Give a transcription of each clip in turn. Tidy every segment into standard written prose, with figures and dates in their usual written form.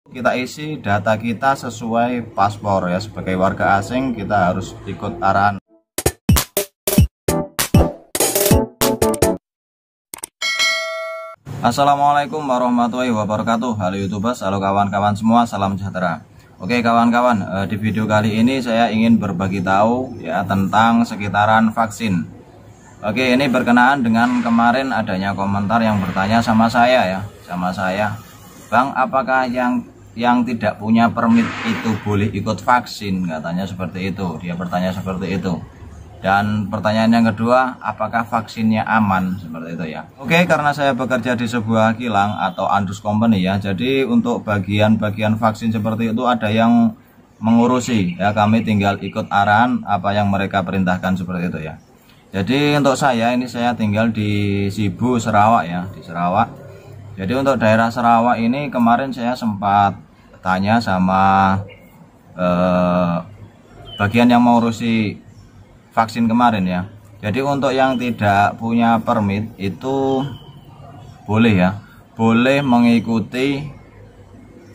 Kita isi data kita sesuai paspor ya. Sebagai warga asing kita harus ikut arahan. Assalamualaikum warahmatullahi wabarakatuh. Halo YouTubers, halo kawan-kawan semua, salam sejahtera. Oke kawan-kawan, di video kali ini saya ingin berbagi tahu ya tentang sekitaran vaksin. Oke, ini berkenaan dengan kemarin adanya komentar yang bertanya sama saya Bang, apakah yang tidak punya permit itu boleh ikut vaksin? Katanya seperti itu, dia bertanya seperti itu. Dan pertanyaan yang kedua, apakah vaksinnya aman? Seperti itu ya. Oke, karena saya bekerja di sebuah kilang atau Andus Company ya, jadi untuk bagian-bagian vaksin seperti itu ada yang mengurusi ya, kami tinggal ikut arahan apa yang mereka perintahkan seperti itu ya. Jadi untuk saya ini, saya tinggal di Sibu, Sarawak ya, di Sarawak. Jadi untuk daerah Sarawak ini kemarin saya sempat tanya sama bagian yang mengurusi vaksin kemarin ya. Jadi untuk yang tidak punya permit itu boleh ya, boleh mengikuti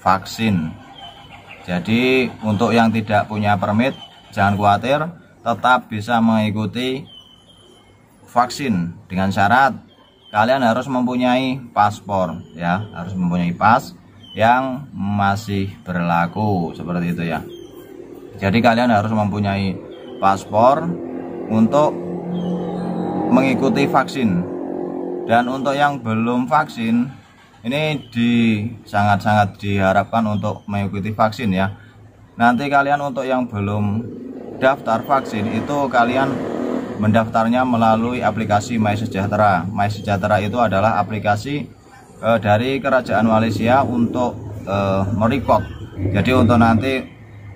vaksin. Jadi untuk yang tidak punya permit jangan khawatir, tetap bisa mengikuti vaksin dengan syarat kalian harus mempunyai paspor ya, harus mempunyai pas yang masih berlaku seperti itu ya. Jadi kalian harus mempunyai paspor untuk mengikuti vaksin. Dan untuk yang belum vaksin ini sangat-sangat diharapkan untuk mengikuti vaksin ya. Nanti kalian untuk yang belum daftar vaksin itu kalian mendaftarnya melalui aplikasi MySejahtera. MySejahtera itu adalah aplikasi dari Kerajaan Malaysia untuk merekrut. Jadi untuk nanti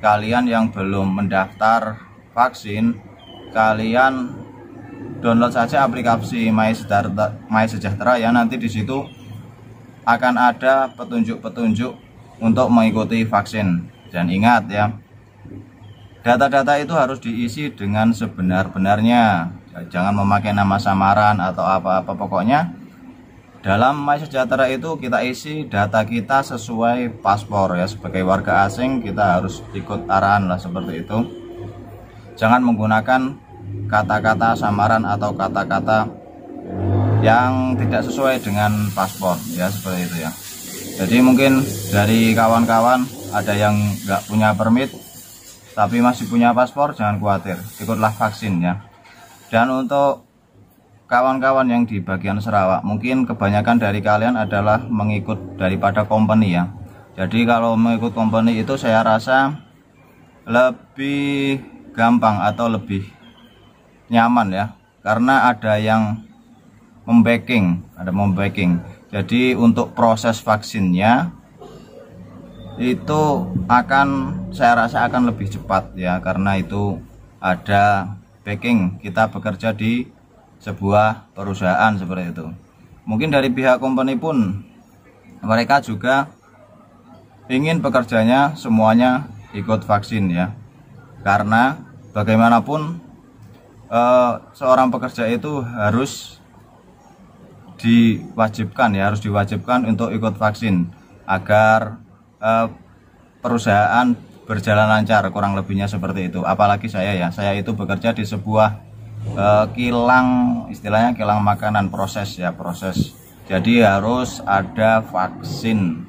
kalian yang belum mendaftar vaksin, kalian download saja aplikasi MySejahtera ya. Nanti di situ akan ada petunjuk-petunjuk untuk mengikuti vaksin. Dan ingat ya, data-data itu harus diisi dengan sebenar-benarnya. Jangan memakai nama samaran atau apa-apa. Pokoknya dalam MySejahtera itu kita isi data kita sesuai paspor ya. Sebagai warga asing kita harus ikut arahan lah seperti itu. Jangan menggunakan kata-kata samaran atau kata-kata yang tidak sesuai dengan paspor ya, seperti itu ya. Jadi mungkin dari kawan-kawan ada yang nggak punya permit tapi masih punya paspor, jangan khawatir, ikutlah vaksin ya. Dan untuk kawan-kawan yang di bagian Sarawak, mungkin kebanyakan dari kalian adalah mengikut daripada company ya. Jadi kalau mengikut company itu saya rasa lebih gampang atau lebih nyaman ya, karena ada yang membacking, Jadi untuk proses vaksinnya itu saya rasa akan lebih cepat ya, karena itu ada backing, kita bekerja di sebuah perusahaan seperti itu. Mungkin dari pihak company pun mereka juga ingin pekerjanya semuanya ikut vaksin ya, karena bagaimanapun seorang pekerja itu harus diwajibkan untuk ikut vaksin agar perusahaan berjalan lancar, kurang lebihnya seperti itu. Apalagi saya itu bekerja di sebuah kilang, istilahnya kilang makanan, proses. Jadi harus ada vaksin.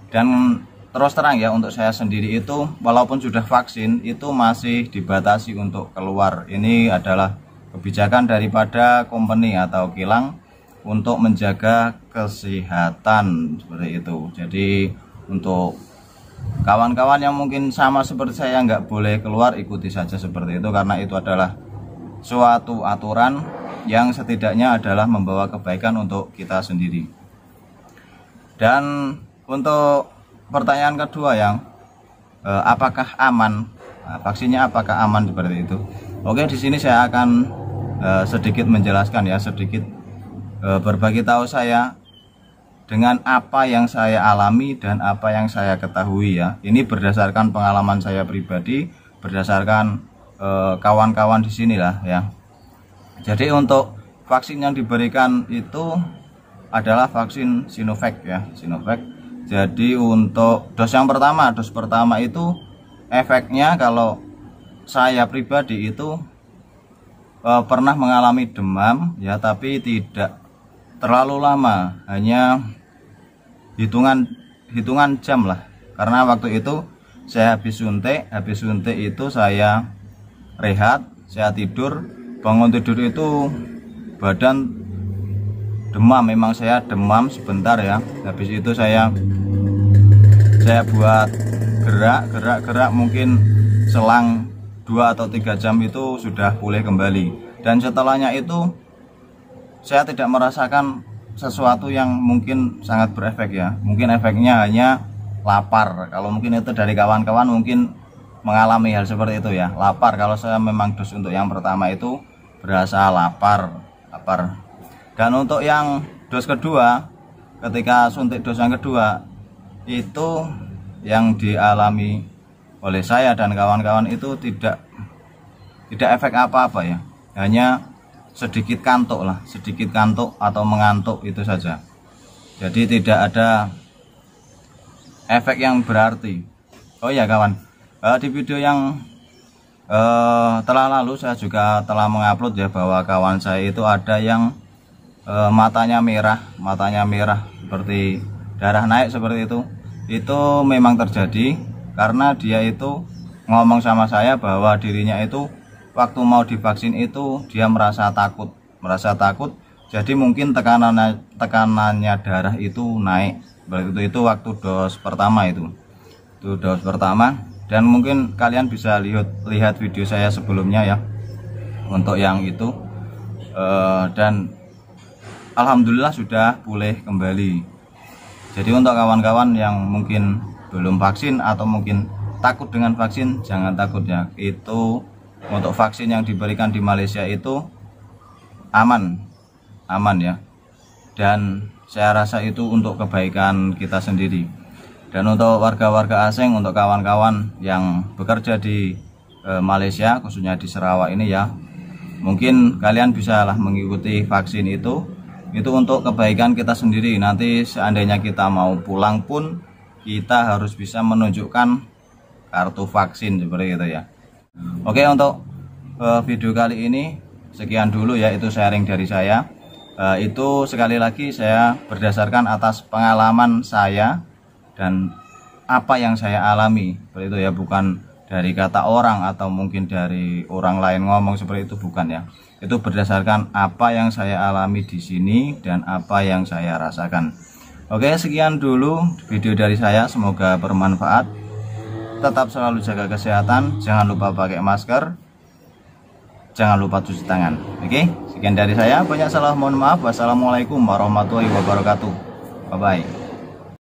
Dan terus terang ya, untuk saya sendiri itu walaupun sudah vaksin itu masih dibatasi untuk keluar. Ini adalah kebijakan daripada company atau kilang untuk menjaga kesehatan seperti itu. Jadi untuk kawan-kawan yang mungkin sama seperti saya nggak boleh keluar, ikuti saja seperti itu, karena itu adalah suatu aturan yang setidaknya adalah membawa kebaikan untuk kita sendiri. Dan untuk pertanyaan kedua yang apakah aman, vaksinnya apakah aman seperti itu. Oke, di sini saya akan sedikit menjelaskan ya, sedikit berbagi tahu saya dengan apa yang saya alami dan apa yang saya ketahui ya. Ini berdasarkan pengalaman saya pribadi, berdasarkan kawan-kawan di sinilah ya. Jadi untuk vaksin yang diberikan itu adalah vaksin Sinovac ya, Sinovac. Jadi untuk dos pertama itu efeknya kalau saya pribadi itu pernah mengalami demam ya, tapi tidak terlalu lama, hanya hitungan jam lah. Karena waktu itu saya habis suntik itu saya rehat, saya tidur, bangun tidur itu badan demam, memang saya demam sebentar ya. Habis itu saya buat gerak mungkin selang 2 atau 3 jam itu sudah pulih kembali. Dan setelahnya itu saya tidak merasakan sesuatu yang mungkin sangat berefek ya. Mungkin efeknya hanya lapar. Kalau mungkin itu dari kawan-kawan mungkin mengalami hal seperti itu ya, lapar. Kalau saya memang dos untuk yang pertama itu berasa lapar. Dan untuk yang dos kedua, ketika suntik dos yang kedua itu yang dialami oleh saya dan kawan-kawan itu tidak efek apa-apa ya, hanya sedikit kantuk atau mengantuk itu saja. Jadi tidak ada efek yang berarti. Oh ya kawan, di video yang telah lalu saya juga telah mengupload ya, bahwa kawan saya itu ada yang matanya merah seperti darah naik seperti itu memang terjadi karena dia itu ngomong sama saya bahwa dirinya itu waktu mau divaksin itu dia merasa takut, jadi mungkin tekanannya darah itu naik. Begitu itu waktu dos pertama itu dos pertama. Dan mungkin kalian bisa lihat video saya sebelumnya ya untuk yang itu, dan alhamdulillah sudah pulih kembali. Jadi untuk kawan-kawan yang mungkin belum vaksin atau mungkin takut dengan vaksin, jangan takut ya. Itu untuk vaksin yang diberikan di Malaysia itu aman ya. Dan saya rasa itu untuk kebaikan kita sendiri. Dan untuk warga-warga asing, untuk kawan-kawan yang bekerja di Malaysia, khususnya di Sarawak ini ya, mungkin kalian bisalah mengikuti vaksin itu untuk kebaikan kita sendiri. Nanti seandainya kita mau pulang pun kita harus bisa menunjukkan kartu vaksin seperti itu ya. Oke, untuk video kali ini sekian dulu ya, itu sharing dari saya. Itu sekali lagi saya berdasarkan atas pengalaman saya dan apa yang saya alami seperti itu ya, bukan dari kata orang atau mungkin dari orang lain ngomong seperti itu, bukan ya. Itu berdasarkan apa yang saya alami di sini dan apa yang saya rasakan. Oke, sekian dulu video dari saya, semoga bermanfaat. Tetap selalu jaga kesehatan, jangan lupa pakai masker, jangan lupa cuci tangan. Oke, sekian dari saya, banyak salah mohon maaf. Wassalamualaikum warahmatullahi wabarakatuh. Bye bye.